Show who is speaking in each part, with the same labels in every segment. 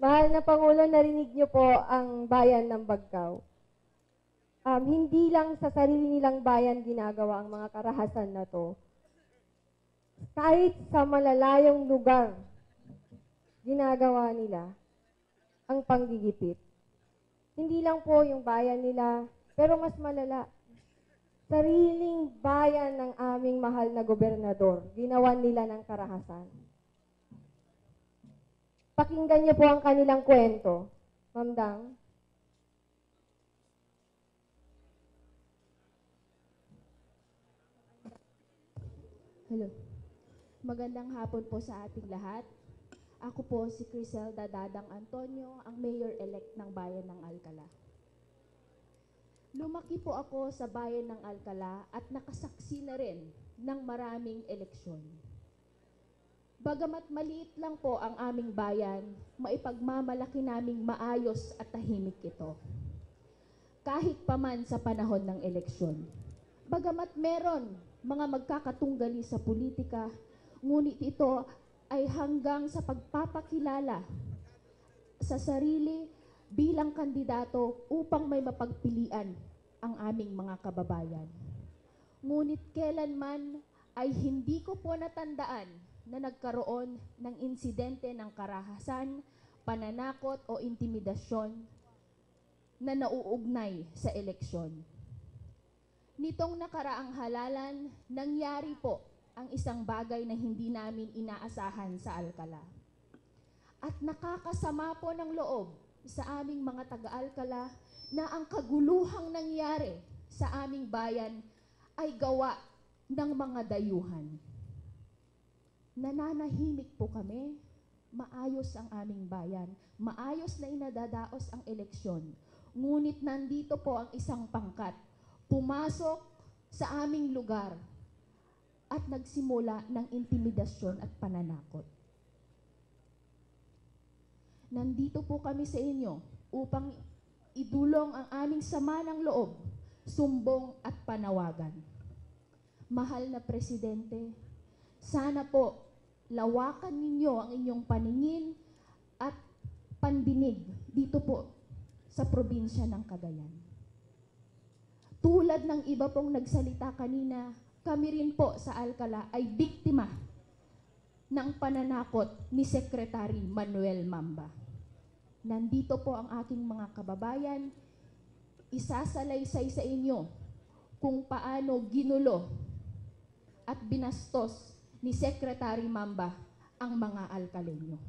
Speaker 1: Mahal na Pangulo, narinig niyo po ang bayan ng Bagcao. Hindi lang sa sarili nilang bayan ginagawa ang mga karahasan na to. Kahit sa malalayong lugar, ginagawa nila ang panggigipit. Hindi lang po yung bayan nila, pero mas malala. Sariling bayan ng aming mahal na gobernador, ginawan nila ng karahasan. Pakinggan niyo po ang kanilang kwento. Ma'am Dang.
Speaker 2: Hello. Magandang hapon po sa ating lahat. Ako po si Criselda Dadang Antonio, ang Mayor-elect ng Bayan ng Alcala. Lumaki po ako sa Bayan ng Alcala at nakasaksi na rin ng maraming eleksyon. Bagamat maliit lang po ang aming bayan, maipagmamalaki naming maayos at tahimik ito. Kahit paman sa panahon ng eleksyon. Bagamat meron mga magkakatunggali sa politika, ngunit ito ay hanggang sa pagpapakilala sa sarili bilang kandidato upang may mapagpilian ang aming mga kababayan. Ngunit kailanman ay hindi ko po natandaan na nagkaroon ng insidente ng karahasan, pananakot o intimidasyon na nauugnay sa eleksyon. Nitong nakaraang halalan, nangyari po ang isang bagay na hindi namin inaasahan sa Alcala. At nakakasama po ng loob sa aming mga taga-Alcala na ang kaguluhang nangyari sa aming bayan ay gawa ng mga dayuhan. Nananahimik po kami, maayos ang aming bayan, maayos na inadadaos ang eleksyon. Ngunit nandito po ang isang pangkat, pumasok sa aming lugar at nagsimula ng intimidasyon at pananakot. Nandito po kami sa inyo upang idulong ang aming sama ng loob, sumbong at panawagan. Mahal na Presidente, sana po lawakan ninyo ang inyong paningin at pandinig dito po sa probinsya ng Cagayan. Tulad ng iba pong nagsalita kanina, kami rin po sa Alcala ay biktima ng pananakot ni Secretary Manuel Mamba. Nandito po ang aking mga kababayan, isasalaysay sa inyo kung paano ginulo at binastos ni Secretary Mamba ang mga Alcaleño.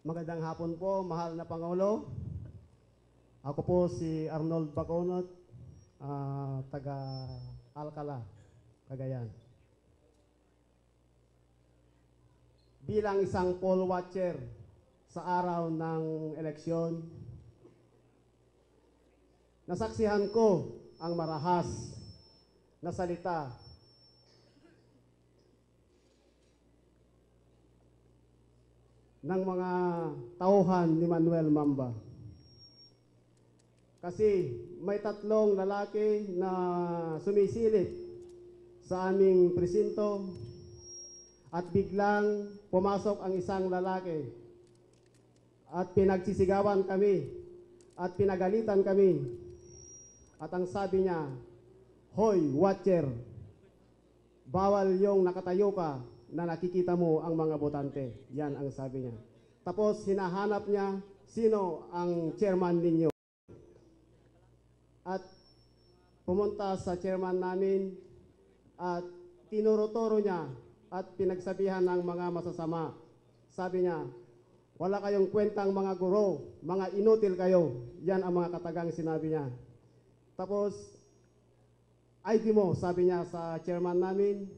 Speaker 3: Magandang hapon po, mahal na Pangulo. Ako po si Arnold Baconot, taga Alcala, Cagayan. Bilang isang poll watcher sa araw ng eleksyon, nasaksihan ko ang marahas na salita ng mga tauhan ni Manuel Mamba. Kasi may tatlong lalaki na sumisilip sa aming presinto at biglang pumasok ang isang lalaki at pinagsisigawan kami at pinagalitan kami. At ang sabi niya, "Hoy, watcher, bawal yung nakatayo ka na nakikita mo ang mga botante." Yan ang sabi niya. Tapos hinahanap niya sino ang chairman ninyo. At pumunta sa chairman namin at tinuro-turo niya at pinagsabihan ng mga masasama. Sabi niya, "Wala kayong kwentang mga guro, mga inutil kayo." Yan ang mga katagang sinabi niya. Tapos, ID mo, sabi niya sa chairman namin.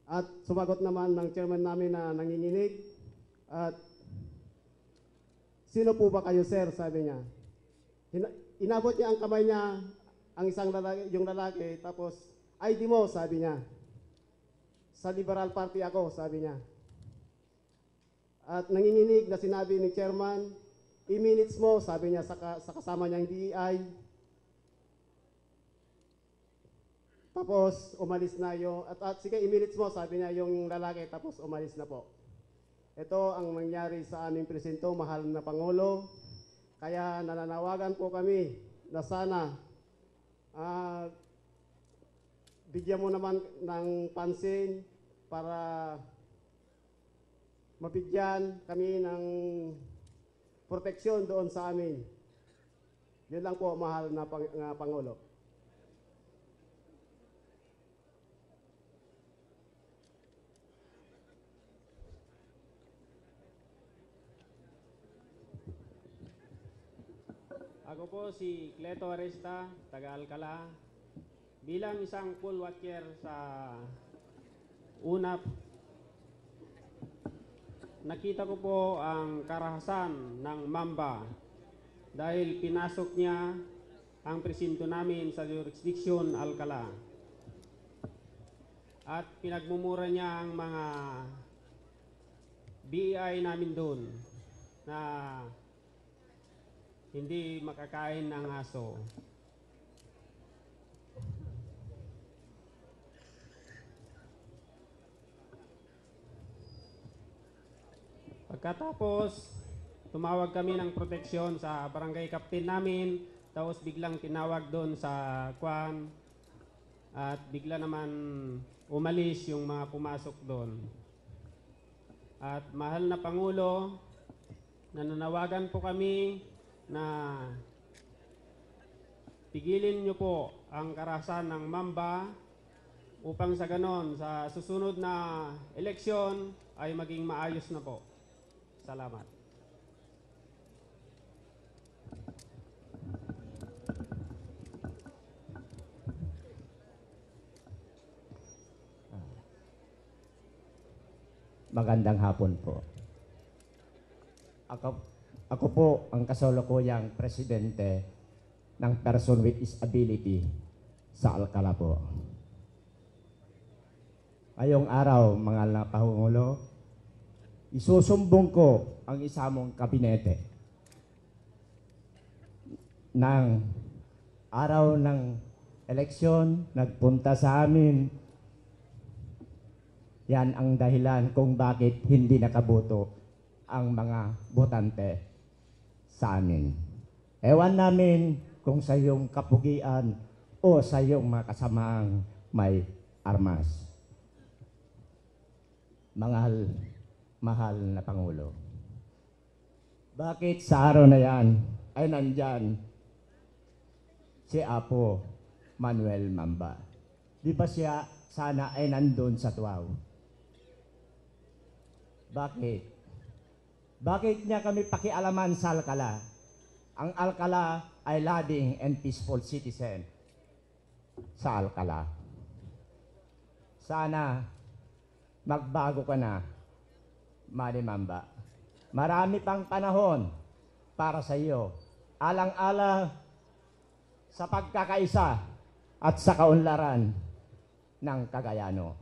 Speaker 3: At sumagot naman ng chairman namin na nanginginig. At, "Sino po ba kayo, sir?" sabi niya. Inabot niya ang kamay niya, ang isang lalaki, yung lalaki, tapos, "ID mo," sabi niya. "Sa Liberal Party ako," sabi niya. At nanginginig na sinabi ni chairman, i-minutes mo, sabi niya sa kasama niyang DEI. Tapos umalis na at sige, i-minutes mo, sabi niya yung lalaki, tapos umalis na po. Ito ang nangyari sa aming presinto, mahal na Pangulo. Kaya nananawagan po kami na sana bigyan mo naman ng pansin para mabigyan kami ng proteksyon doon sa amin. Yun lang po, mahal na Pangulo.
Speaker 4: Ako po si Cleto Aresta, taga Alcala. Bilang isang poll watcher sa UNAP, nakita ko po ang karahasan ng Mamba dahil pinasok niya ang presinto namin sa jurisdiction Alcala. At pinagmumura niya ang mga BEI namin doon na hindi makakain ng aso. Pagkatapos, tumawag kami ng proteksyon sa barangay captain namin, tapos biglang tinawag doon sa kwan, at bigla naman umalis yung mga pumasok doon. At mahal na Pangulo, nananawagan po kami na pigilin niyo po ang karahasan ng Mamba upang sa ganon, sa susunod na eleksyon ay maging maayos na po. Salamat.
Speaker 5: Magandang hapon po. Ako po ang kasalukuyang presidente ng Person with Disability sa Alcala po. Ngayong araw, mga Pangulo, isusumbong ko ang isa mong kabinete ng araw ng eleksyon, nagpunta sa amin. Yan ang dahilan kung bakit hindi nakaboto ang mga botante sa amin. Ewan namin kung sa iyong kapugian o sa iyong mga kasamaang may armas. Mahal na Pangulo, bakit sa araw na yan ay nandyan si Apo Manuel Mamba? Di ba siya sana ay nandun sa Tuaw? Bakit? Bakit niya kami pakialaman sa Alcala? Ang Alcala ay loving and peaceful citizen sa Alcala. Sana magbago ka na, Manny Mamba. Marami pang panahon para sa iyo. Alang-ala sa pagkakaisa at sa kaunlaran ng Cagayano.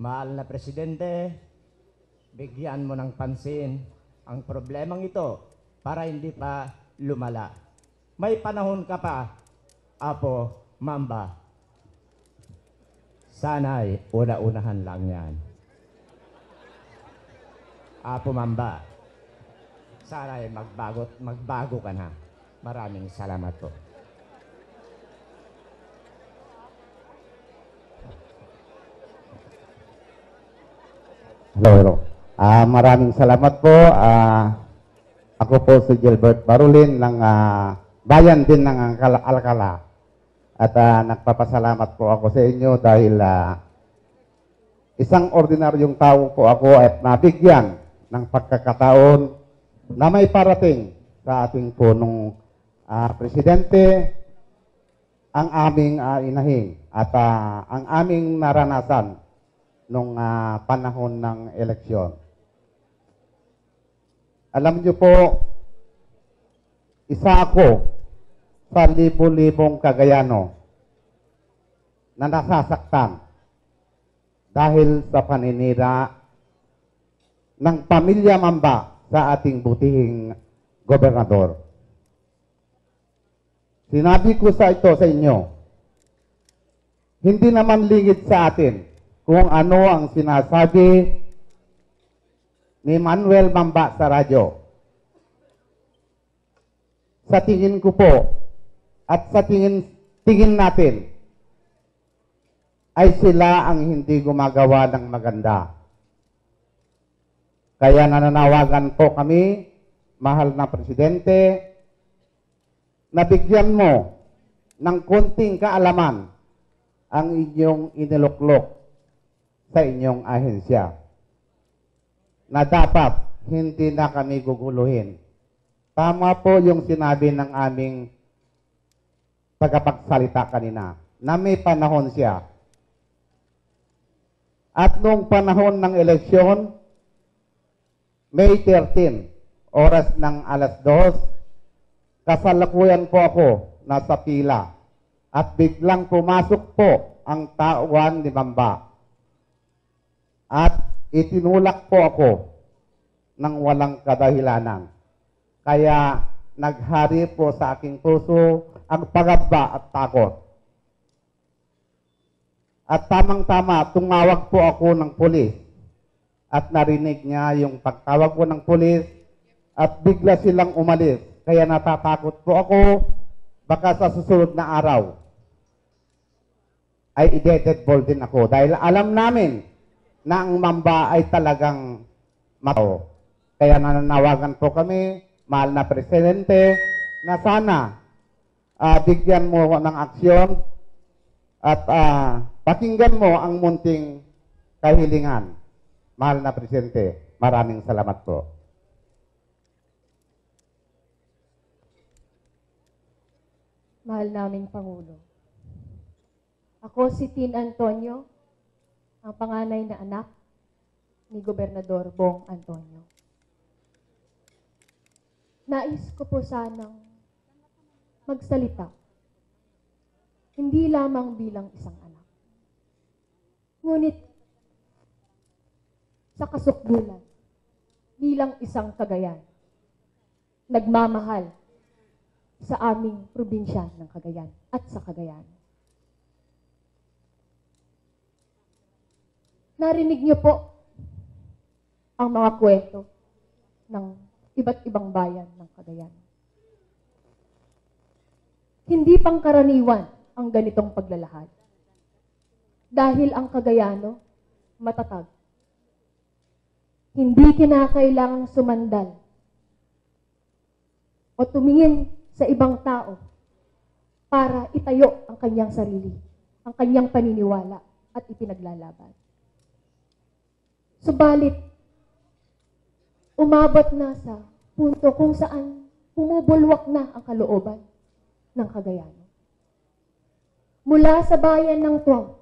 Speaker 5: Mahal na Presidente, bigyan mo ng pansin ang problemang ito para hindi pa lumala. May panahon ka pa, Apo Mamba. Sana'y una-unahan lang yan. Apo Mamba, sana'y magbago ka na. Maraming salamat po.
Speaker 6: Hello. Maraming salamat po. Ako po si Gilbert Barulin ng bayan din ng Alcala. At nagpapasalamat po ako sa inyo dahil isang ordinaryong tao po ako at nabigyan ng pagkakataon na may parating sa ating punong presidente ang aming inahin at ang aming naranasan nung panahon ng eleksyon. Alam niyo po, isa ako sa libo-libong Cagayano na nasasaktan dahil sa paninira ng pamilya Mamba sa ating butihing Gobernador. Sinabi ko sa inyo, hindi naman lingid sa atin kung ano ang sinasabi ni Manuel Mamba sa radyo. Sa tingin ko po, at sa tingin natin, ay sila ang hindi gumagawa ng maganda. Kaya nananawagan po kami, mahal na Presidente, na bigyan mo ng konting kaalaman ang inyong iniluklok sa inyong ahensya, na dapat hindi na kami guguluhin. Tama po yung sinabi ng aming tagapagsalita kanina, na may panahon siya. At nung panahon ng eleksyon, May 13, oras ng alas 2, kasalukuyan po ako nasa pila at biglang pumasok po ang tauhan ni Mamba. At itinulak po ako ng walang kadahilanan. Kaya naghari po sa aking puso ang pagaba at takot. At tamang-tama, tumawag po ako ng pulis. At narinig niya yung pagtawag ko ng pulis at bigla silang umalis. Kaya natatakot po ako, baka sa susunod na araw ay i-deadball din ako. Dahil alam namin na ang Mamba ay talagang matao. Kaya nananawagan po kami, mahal na Presidente, na sana bigyan mo ng aksyon at pakinggan mo ang munting kahilingan. Mahal na Presidente, maraming salamat po.
Speaker 1: Mahal naming Pangulo. Ako si Tin Antonio, ang panganay na anak ni Gobernador Bong Antonio. Nais ko po sanang magsalita, hindi lamang bilang isang anak, ngunit sa kasukdulan bilang isang Cagayan, nagmamahal sa aming probinsya ng Cagayan at sa Cagayan. Narinig niyo po ang mga kwento ng iba't ibang bayan ng Cagayan. Hindi pangkaraniwan ang ganitong paglalahad. Dahil ang Cagayano matatag. Hindi kinakailangang sumandal o tumingin sa ibang tao para itayo ang kanyang sarili, ang kanyang paniniwala at ipinaglalaban. Subalit, umabot na sa punto kung saan bumubulwak na ang kalooban ng Cagayano. Mula sa bayan ng Tuaw,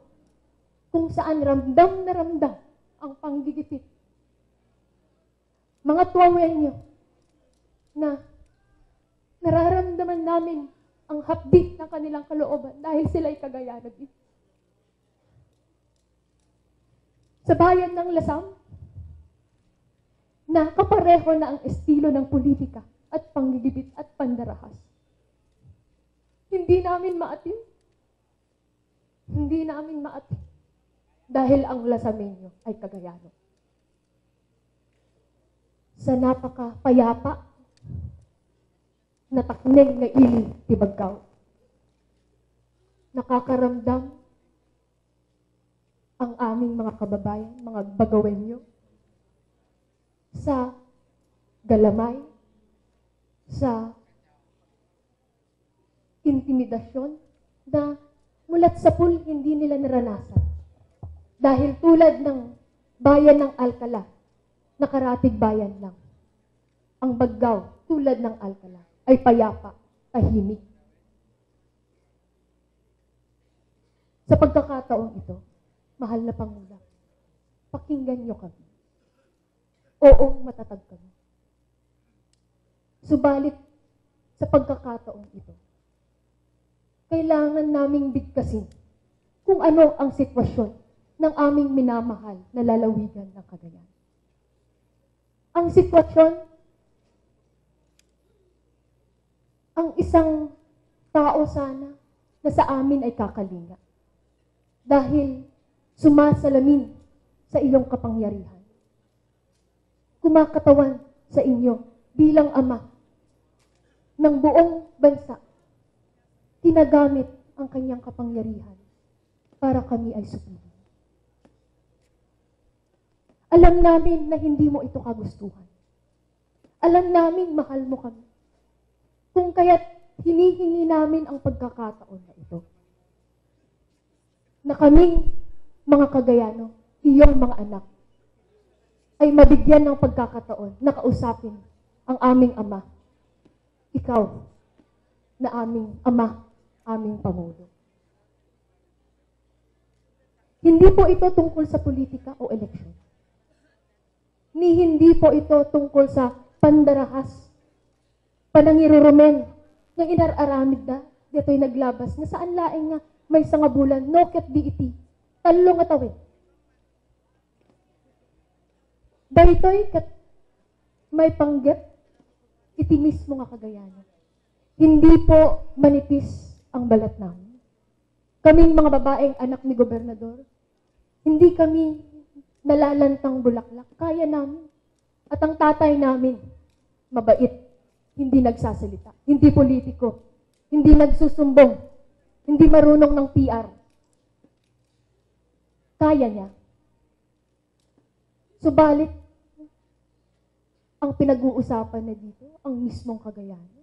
Speaker 1: kung saan ramdam na ramdam ang panggigipit. Mga Tuawenyo na nararamdaman namin ang hapdi ng kanilang kalooban dahil sila'y Cagayano din. Sa bayan ng Lasam, na kapareho na ang estilo ng politika at panggigipit at pandarahas. Hindi namin maatim. Hindi namin maatim. Dahil ang Lasamenyo ay Cagayano. Sa napakapayapa na takneng na ili tibagkaw. Nakakaramdam ang aming mga kababayan, mga Bagawenyo, sa galamay, sa intimidasyon na mulat sa pool hindi nila naranasan. Dahil tulad ng bayan ng Alcala, nakaratig bayan lang. Ang Baggaw, tulad ng Alcala, ay payapa, tahimik. Sa pagkakataong ito, mahal na Pangulo, pakinggan niyo kami. Oo, matatag kami. Subalit, sa pagkakataong ito, kailangan naming bigkasin kung ano ang sitwasyon ng aming minamahal na lalawigan ng Cagayan. Ang sitwasyon
Speaker 2: isang tao sana na sa amin ay kakalinga. Dahil sumasalamin sa iyong kapangyarihan. Kumakatawan sa inyo bilang ama ng buong bansa. Ginagamit ang kanyang kapangyarihan para kami ay supilin. Alam namin na hindi mo ito kagustuhan. Alam namin mahal mo kami. Kung kaya't hinihingi namin ang pagkakataon na ito. Na kaming mga Cagayano, iyong mga anak, ay mabigyan ng pagkakataon na kausapin ang aming ama. Ikaw na aming ama, aming Pangulo. Hindi po ito tungkol sa politika o eleksyon. Ni hindi po ito tungkol sa pandarahas, panangirurumen, ng inararamid na, dito'y naglabas, na saan laing nga may sangabulan, no ket di iti, talong atawin. Dahito'y kat may panggap, iti mismo nga Cagayano. Hindi po manipis ang balat namin. Kaming mga babaeng anak ni gobernador, hindi kami nalalantang bulaklak. Kaya namin. At ang tatay namin, mabait, hindi nagsasalita, hindi politiko, hindi nagsusumbong, hindi marunong ng PR. Kaya niya. Subalit, ang pinag-uusapan na dito, ang mismong Cagayano,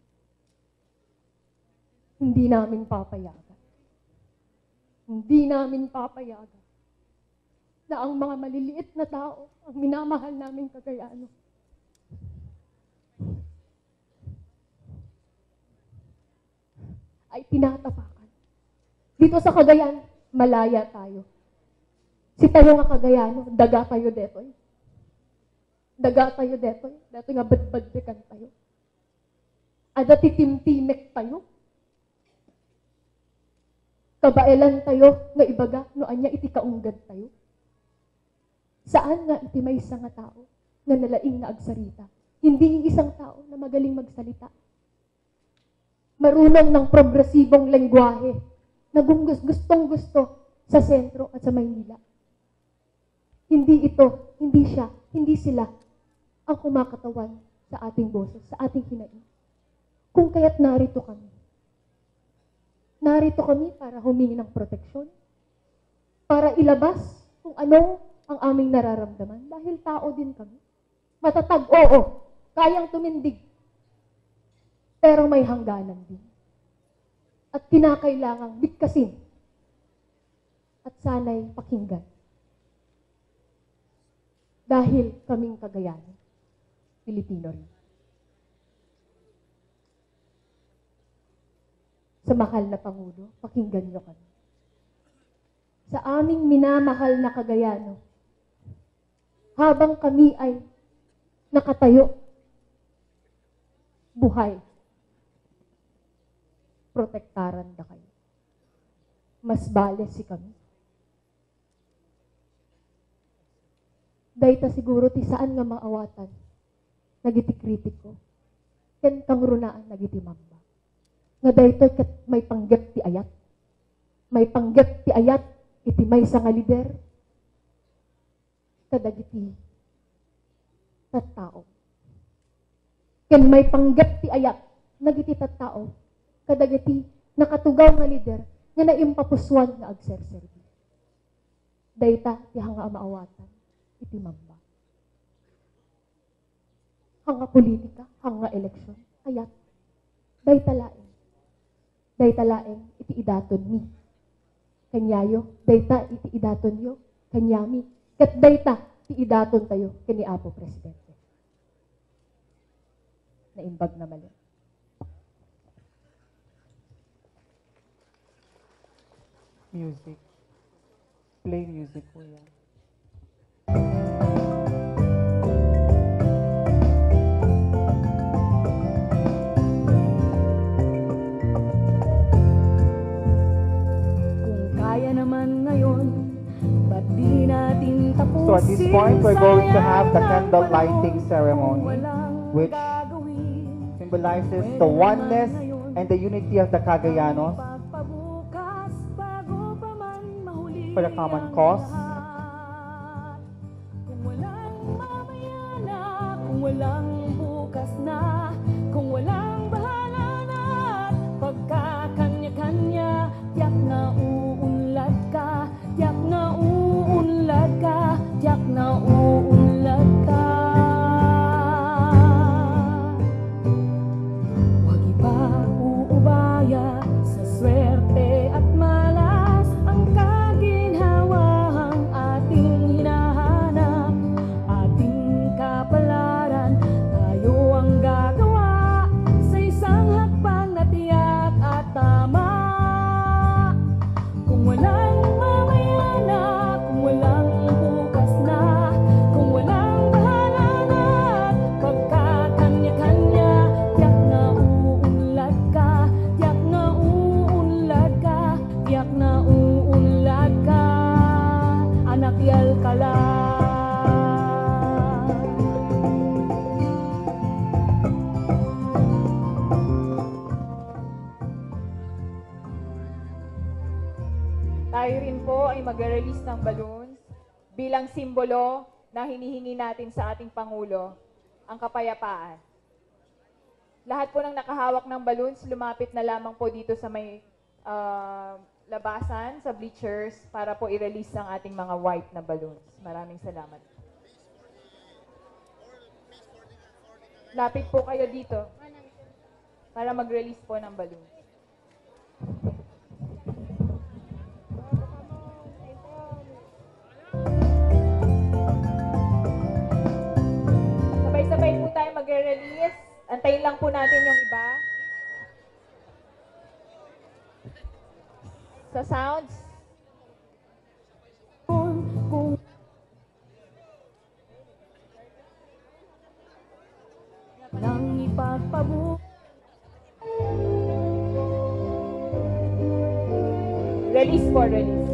Speaker 2: hindi namin papayagan. Hindi namin papayagan na ang mga maliliit na tao, ang minamahal naming Cagayano, ay tinatapakan. Dito sa Cagayan, malaya tayo. Si tayo nga Cagayano, daga tayo detoy. Daga tayo detoy. Detoy nga badbadbekan tayo. Ada titimtimek tayo. Kabailan tayo nga ibaga, no anya iti kaunggad tayo. Saan nga iti may isang nga tao nga nalaing na agsarita? Hindi isang tao na magaling magsalita. Marunong ng progresibong lengguwahe na gustong gusto sa sentro at sa Maynila. Hindi ito, hindi siya, hindi sila ang kumakatawan sa ating boses, sa ating hinaing. Kung kaya't narito kami. Narito kami para humingi ng proteksyon, para ilabas kung ano ang aming nararamdaman dahil tao din kami. Matatag, oo, kayang tumindig, pero may hangganan din. At kinakailangang bigkasin at sana'y pakinggan. Dahil kaming Cagayano, Pilipino rin. Sa mahal na Pangulo, pakinggan niyo kami. Sa aming minamahal na Cagayano, habang kami ay nakatayo, buhay, protektaran na kayo. Mas bale si kami. Dahil siguro ti saan nga maawatan, nagiti kritiko, ken kang runaan nagiti mamba. Nga dahito ket may panggap ti ayat. May panggap ti ayat, iti may nga lider, kadagiti tattao. Ken may panggap ti ayat, nagiti tattao, kadagiti nakatugaw nga lider, nga naimpapuswan nga agserserbi. Dayta ti hanga maawatan, iti mamba. Hanga politika, hanga eleksyon, ayat. Dayta laeng. Dayta laeng, iti idaton mi. Kanyayo, dayta iti idaton yo, kanyami. Kat dayta, iti idaton tayo, kani Apo Presidente. Naimbag na mali.
Speaker 7: Music. Play music, kuya.
Speaker 8: Kung kaya naman ngayon, ba't di natin tapusin?
Speaker 7: So at this point, we're going to have the candle lighting ceremony, which symbolizes the oneness and the unity of the Cagayanos
Speaker 8: Pagpabukas bago pa man mahuli
Speaker 7: for the common
Speaker 8: ang
Speaker 7: cause.
Speaker 8: lahat. Kung walang mamaya na, kung walang bukas na, kung walang bahala na, pagkakanya-kanya, tiyak na uunlad ka, tiyak na uunlad ka, tiyak na uunlad ka. Huwag iba uubaya sa swerte at malas ang kaginhawang ating hinahanap, ating kapalaran. Tayo ang gagawa sa isang hakbang na tiyak at tama. Kung walang mamaya na, kung walang bukas na, kung walang bahala na, pagkakanya-kanya, tiyak na uunlad ka, tiyak na uunlad ka, tiyak na uunlad ka, anak yal ka lang.
Speaker 9: Tayo rin po ay mag-release ng balloons bilang simbolo na hinihingi natin sa ating Pangulo, ang kapayapaan. Lahat po ng nakahawak ng balloons, lumapit na lamang po dito sa may labasan, sa bleachers, para po i-release ang ating mga white na balloons. Maraming salamat. Lapit po kayo dito para mag-release po ng balloons. Sabay-sabay po tayo mag-release. Antayin lang po natin yung iba. Sa sounds.
Speaker 8: Kung nang ipagpabukas
Speaker 9: Release po, release.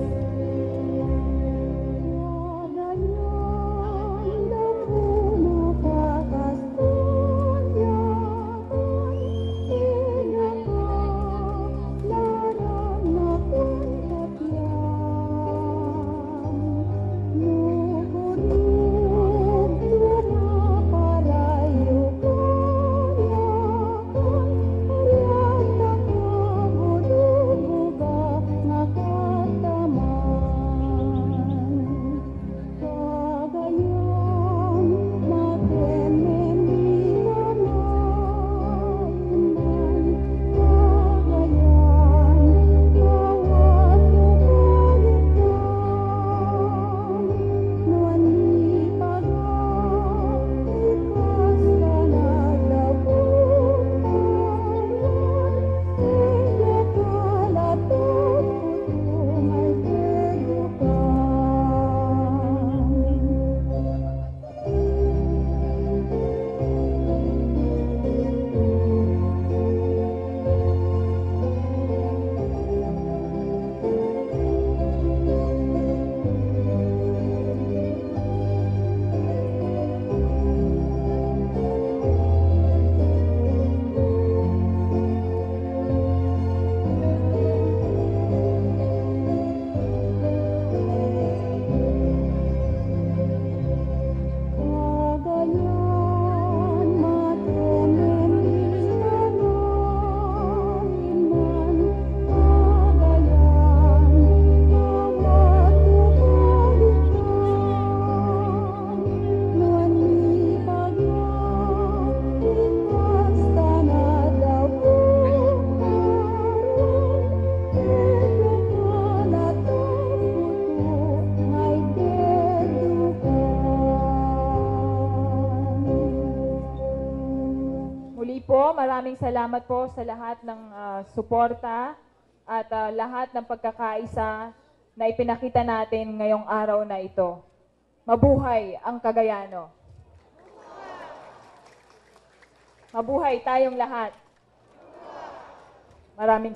Speaker 9: Maraming salamat po sa lahat ng suporta at lahat ng pagkakaisa na ipinakita natin ngayong araw na ito. Mabuhay ang Cagayano. Mabuhay tayong lahat. Maraming